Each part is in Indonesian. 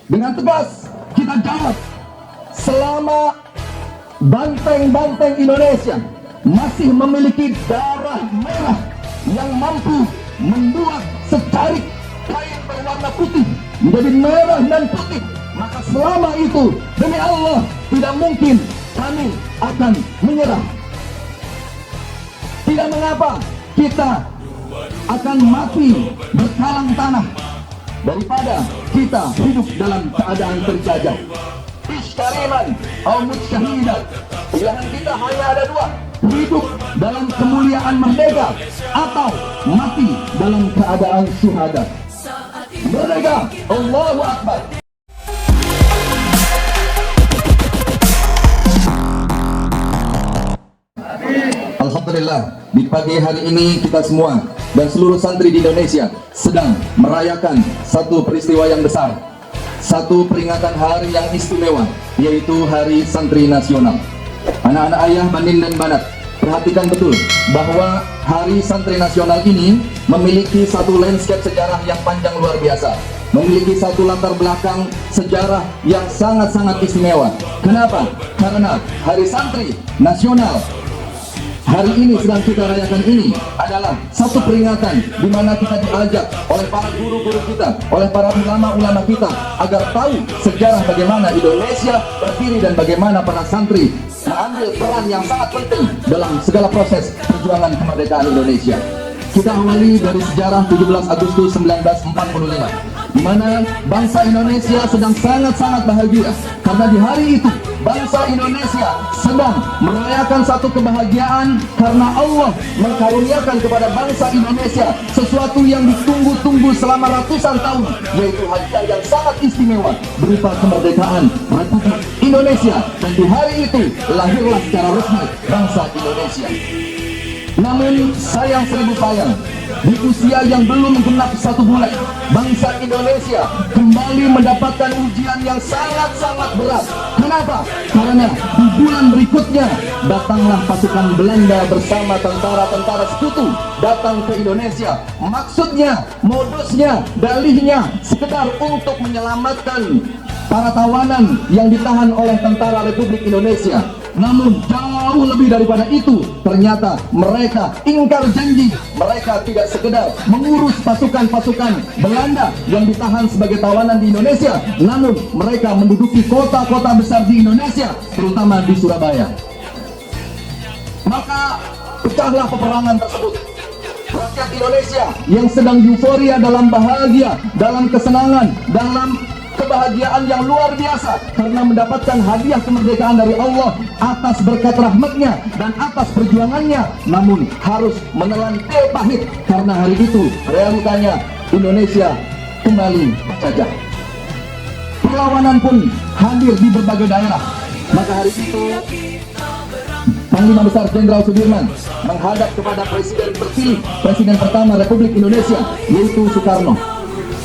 Dengan tegas kita jawab, selama banteng-banteng Indonesia masih memiliki darah merah yang mampu membuat secarik kain berwarna putih menjadi merah dan putih, maka selama itu demi Allah tidak mungkin kami akan menyerah. Tidak mengapa kita akan mati berkalang tanah daripada kita hidup dalam keadaan terjajah. Iskariman atau mutsyahidah, pilihan kita hanya ada dua: hidup dalam kemuliaan merdeka atau mati dalam keadaan syuhada. Merdeka, Allahu Akbar. Alhamdulillah, di pagi hari ini kita semua dan seluruh santri di Indonesia sedang merayakan satu peristiwa yang besar, satu peringatan hari yang istimewa, yaitu Hari Santri Nasional. Anak-anak ayah, banin dan banat, perhatikan betul bahwa Hari Santri Nasional ini memiliki satu landscape sejarah yang panjang luar biasa, memiliki satu latar belakang sejarah yang sangat-sangat istimewa. Kenapa? Karena Hari Santri Nasional hari ini sedang kita rayakan ini adalah satu peringatan di mana kita diajak oleh para guru-guru kita, oleh para ulama-ulama kita agar tahu sejarah bagaimana Indonesia berdiri dan bagaimana para santri mengambil peran yang sangat penting dalam segala proses perjuangan kemerdekaan Indonesia. Kita awali dari sejarah 17 Agustus 1945, di mana bangsa Indonesia sedang sangat-sangat bahagia karena di hari itu bangsa Indonesia sedang merayakan satu kebahagiaan karena Allah mengkaruniakan kepada bangsa Indonesia sesuatu yang ditunggu-tunggu selama ratusan tahun, yaitu hadiah yang sangat istimewa berupa kemerdekaan Republik Indonesia. Dan di hari itu lahirlah secara resmi bangsa Indonesia. Namun sayang seribu sayang, di usia yang belum genap 1 bulan, bangsa Indonesia kembali mendapatkan ujian yang sangat-sangat berat. Kenapa? Karena di bulan berikutnya datanglah pasukan Belanda bersama tentara-tentara sekutu datang ke Indonesia. Maksudnya, modusnya, dalihnya sekedar untuk menyelamatkan para tawanan yang ditahan oleh tentara Republik Indonesia. Namun jauh lebih daripada itu, ternyata mereka ingkar janji. Mereka tidak sekedar mengurus pasukan-pasukan Belanda yang ditahan sebagai tawanan di Indonesia, namun mereka menduduki kota-kota besar di Indonesia, terutama di Surabaya. Maka pecahlah peperangan tersebut. Rakyat Indonesia yang sedang euforia, dalam bahagia, dalam kesenangan, dalam kebahagiaan yang luar biasa karena mendapatkan hadiah kemerdekaan dari Allah atas berkat rahmatnya dan atas perjuangannya, namun harus menelan pil pahit karena hari itu realitanya Indonesia kembali terjajah. Perlawanan pun hadir di berbagai daerah. Maka hari itu Panglima Besar Jenderal Sudirman menghadap kepada Presiden terpilih, Presiden pertama Republik Indonesia, yaitu Soekarno.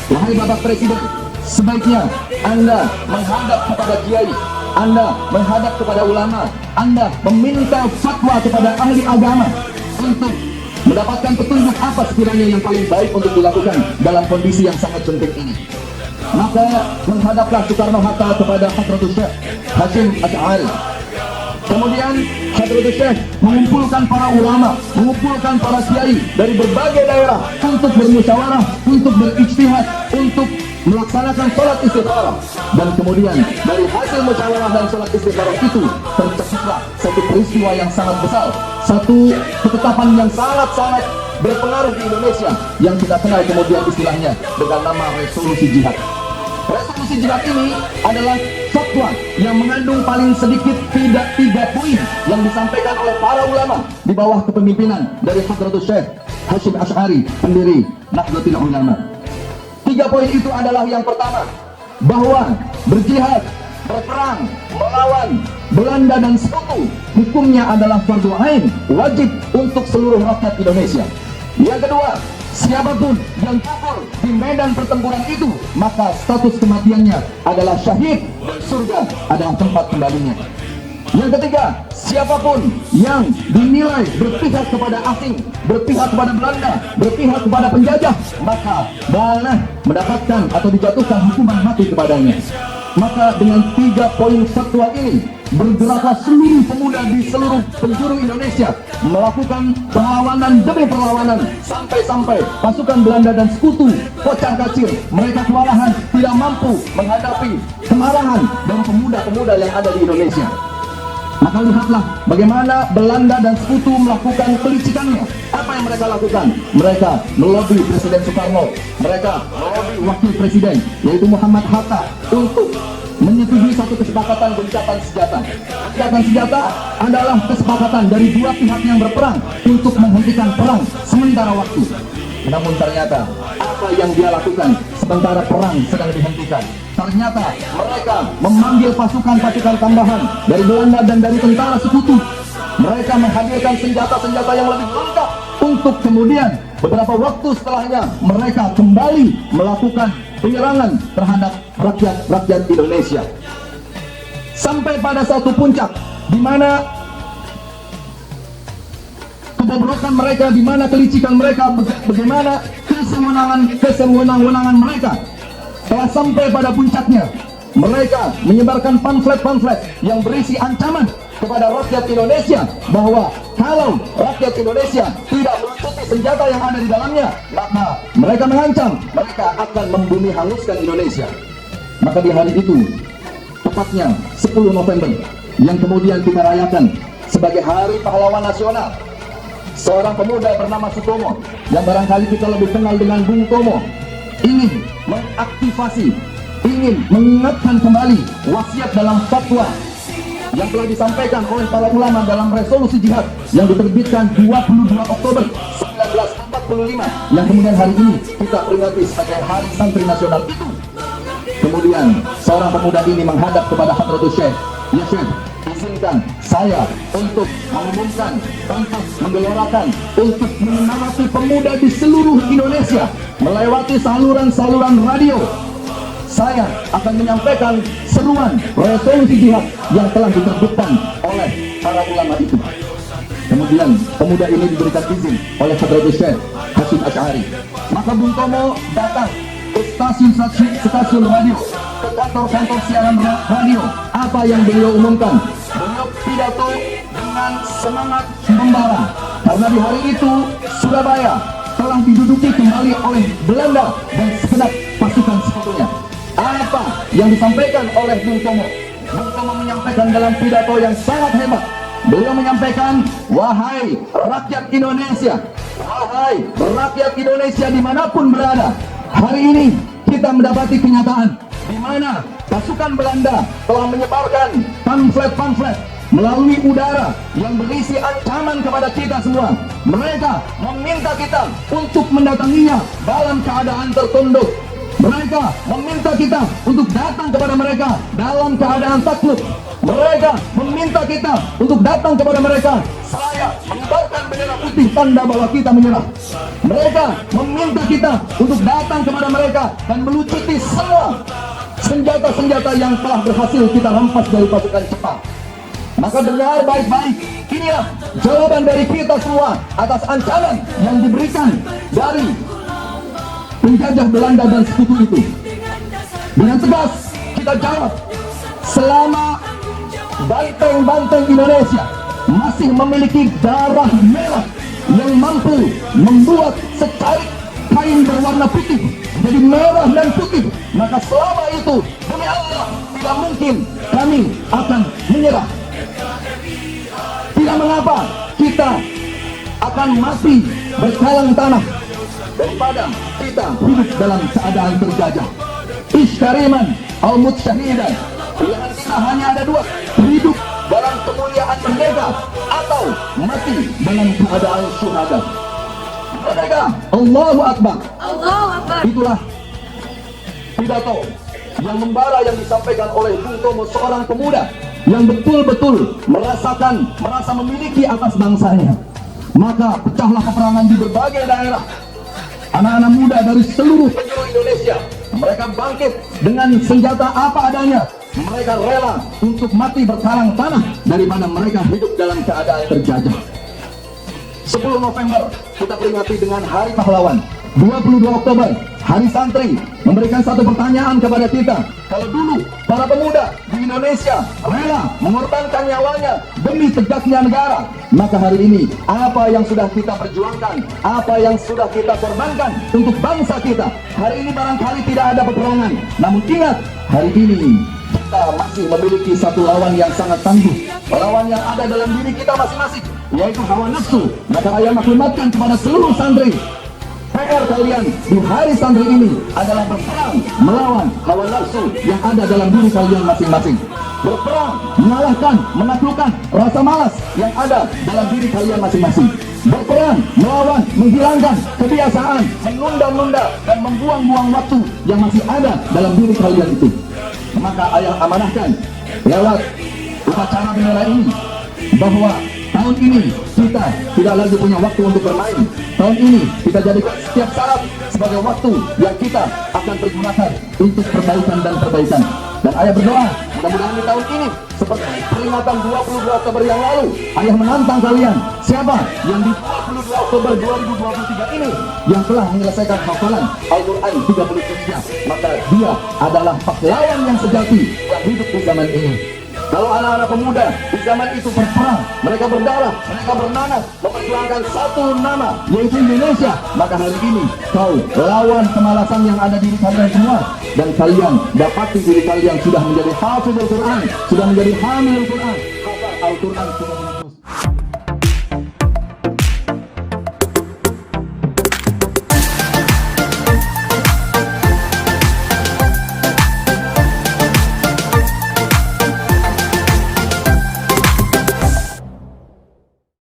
Wahai Bapak Presiden, sebaiknya Anda menghadap kepada kiai, Anda menghadap kepada ulama, Anda meminta fatwa kepada ahli agama untuk mendapatkan petunjuk apa sekiranya yang paling baik untuk dilakukan dalam kondisi yang sangat penting ini. Maka menghadaplah Soekarno-Hatta kepada Hadratus Syekh Hasyim Asy'ari. Kemudian Hadratus Syekh mengumpulkan para ulama, mengumpulkan para kiai dari berbagai daerah untuk bermusyawarah, untuk berijtihad, untuk melaksanakan sholat istikharah. Dan kemudian dari hasil musyawarah dan sholat istikharah itu terciptalah satu peristiwa yang sangat besar, satu ketetapan yang sangat-sangat berpengaruh di Indonesia yang kita kenal kemudian istilahnya dengan nama Resolusi Jihad. Resolusi Jihad ini adalah fatwa yang mengandung paling sedikit tidak 3 poin yang disampaikan oleh para ulama di bawah kepemimpinan dari Hadratus Syekh Hasyim Asy'ari, pendiri Nahdlatul Ulama. 3 poin itu adalah yang pertama, bahwa berjihad, berperang, melawan Belanda dan sekutu hukumnya adalah fardu ain, wajib untuk seluruh rakyat Indonesia. Yang kedua, siapapun yang gugur di medan pertempuran itu, maka status kematiannya adalah syahid dan surga adalah tempat kembalinya. Yang ketiga, siapapun yang dinilai berpihak kepada asing, berpihak kepada Belanda, berpihak kepada penjajah, maka boleh mendapatkan atau dijatuhkan hukuman mati kepadanya. Maka dengan 3 poin fatwa ini, bergeraklah seluruh pemuda di seluruh penjuru Indonesia melakukan perlawanan demi perlawanan, sampai-sampai pasukan Belanda dan sekutu kocar-kacir, mereka kewalahan, tidak mampu menghadapi kemarahan dan pemuda-pemuda yang ada di Indonesia. Maka lihatlah bagaimana Belanda dan sekutu melakukan kelicikannya. Apa yang mereka lakukan? Mereka melobi Presiden Soekarno, mereka melobi Wakil Presiden yaitu Muhammad Hatta untuk menyetujui satu kesepakatan gencatan senjata. Gencatan senjata adalah kesepakatan dari 2 pihak yang berperang untuk menghentikan perang sementara waktu. Namun ternyata apa yang dia lakukan sementara perang sedang dihentikan? Ternyata mereka memanggil pasukan-pasukan tambahan dari Belanda dan dari tentara sekutu. Mereka menghadirkan senjata-senjata yang lebih lengkap untuk kemudian beberapa waktu setelahnya mereka kembali melakukan penyerangan terhadap rakyat Indonesia. Sampai pada satu puncak di mana kebobrokan mereka, di mana kelicikan mereka, bagaimana kesewenang-wenangan mereka telah sampai pada puncaknya. Mereka menyebarkan pamflet-pamflet yang berisi ancaman kepada rakyat Indonesia bahwa kalau rakyat Indonesia tidak melucuti senjata yang ada di dalamnya, maka mereka mengancam mereka akan membumi hanguskan Indonesia. Maka di hari itu, tepatnya 10 November yang kemudian kita rayakan sebagai Hari Pahlawan Nasional, seorang pemuda bernama Sutomo yang barangkali kita lebih kenal dengan Bung Tomo ingin mengaktifasi, ingin mengingatkan kembali wasiat dalam fatwa yang telah disampaikan oleh para ulama dalam resolusi jihad yang diterbitkan 22 Oktober 1945 yang kemudian hari ini kita peringati sebagai Hari Santri Nasional itu. Kemudian seorang pemuda ini menghadap kepada Hadratus Syekh, "Ya Syekh, izinkan saya untuk mengumumkan, untuk menggelorakan, untuk menyemangati pemuda di seluruh Indonesia melewati saluran-saluran radio. Saya akan menyampaikan seruan resolusi jihad yang telah diterbitkan oleh para ulama itu." Kemudian pemuda ini diberikan izin oleh Hadratus Syekh Hasyim Asy'ari. Maka Bung Tomo datang ke stasiun radio, ke kantor-kantor siaran radio. Apa yang beliau umumkan? Beliau pidato dengan semangat membara, karena di hari itu Surabaya telah diduduki kembali oleh Belanda dan segenap pasukan sekutunya. Apa yang disampaikan oleh Bung Tomo? Bung Tomo menyampaikan dalam pidato yang sangat hebat. Beliau menyampaikan, "Wahai rakyat Indonesia, wahai rakyat Indonesia dimanapun berada, hari ini kita mendapati kenyataan di mana pasukan Belanda telah menyebarkan pamflet-pamflet melalui udara yang berisi ancaman kepada kita semua. Mereka meminta kita untuk mendatanginya dalam keadaan tertunduk. Mereka meminta kita untuk datang kepada mereka dalam keadaan takluk. Mereka meminta kita untuk datang kepada mereka seraya mengibarkan bendera putih tanda bahwa kita menyerah. Mereka meminta kita untuk datang kepada mereka dan melucuti semua senjata-senjata yang telah berhasil kita rampas dari pasukan Jepang. Maka dengar baik-baik, inilah jawaban dari kita semua atas ancaman yang diberikan dari penjajah Belanda dan sekutu itu. Dengan tegas kita jawab, selama banteng-banteng Indonesia masih memiliki darah merah yang mampu membuat secarik kain berwarna putih jadi merah dan putih, maka selama itu demi Allah tidak mungkin kami akan menyerah. Tidak mengapa kita akan mati berkalang tanah daripada kita hidup dalam keadaan terjajah. Isyariman al-mut syahidan, pilihan kita hanya ada dua, hidup dalam kemuliaan merdeka atau mati dalam keadaan syuhada. Merdeka, Allahu Akbar. Allahu Akbar. Itulah pidato yang membara yang disampaikan oleh Bung Tomo, seorang pemuda yang betul-betul merasa memiliki atas bangsanya. Maka pecahlah peperangan di berbagai daerah. Anak-anak muda dari seluruh penjuru Indonesia, mereka bangkit dengan senjata apa adanya, mereka rela untuk mati berkalang tanah daripada mereka hidup dalam keadaan terjajah. 10 November kita peringati dengan Hari Pahlawan. 22 Oktober Hari Santri memberikan satu pertanyaan kepada kita. Kalau dulu para pemuda di Indonesia rela mengorbankan nyawanya demi tegaknya negara, maka hari ini apa yang sudah kita perjuangkan, apa yang sudah kita korbankan untuk bangsa kita, hari ini barangkali tidak ada peperangan. Namun ingat, hari ini kita masih memiliki satu lawan yang sangat tangguh, lawan yang ada dalam diri kita masing-masing, yaitu hawa nafsu. Maka ayah maklumatkan kepada seluruh santri, PR kalian di Hari Santri ini adalah berperang melawan hawa nafsu yang ada dalam diri kalian masing-masing. Berperang mengalahkan, menaklukkan rasa malas yang ada dalam diri kalian masing-masing. Berperang melawan, menghilangkan kebiasaan menunda-nunda dan membuang-buang waktu yang masih ada dalam diri kalian itu. Maka ayah amanahkan lewat upacara bendera ini bahwa tahun ini kita tidak lagi punya waktu untuk bermain. Tahun ini kita jadikan setiap saat sebagai waktu yang kita akan pergunakan untuk perbaikan dan perbaikan. Dan ayah berdoa, mudah-mudahan di tahun ini seperti peringatan 22 Oktober yang lalu, ayah menantang kalian, siapa yang di 22 Oktober 2023 ini yang telah menyelesaikan hafalan Al-Quran 30 juznya, maka dia adalah pahlawan yang sejati yang hidup di zaman ini. Kalau anak-anak pemuda di zaman itu berperang, mereka berdarah, mereka bernanah, memperjuangkan satu nama, yaitu Indonesia, maka hari ini kau lawan kemalasan yang ada di diri kalian semua, dan kalian dapati diri kalian sudah menjadi hafizul Quran, sudah menjadi hamilul Quran, hafal Al-Quran.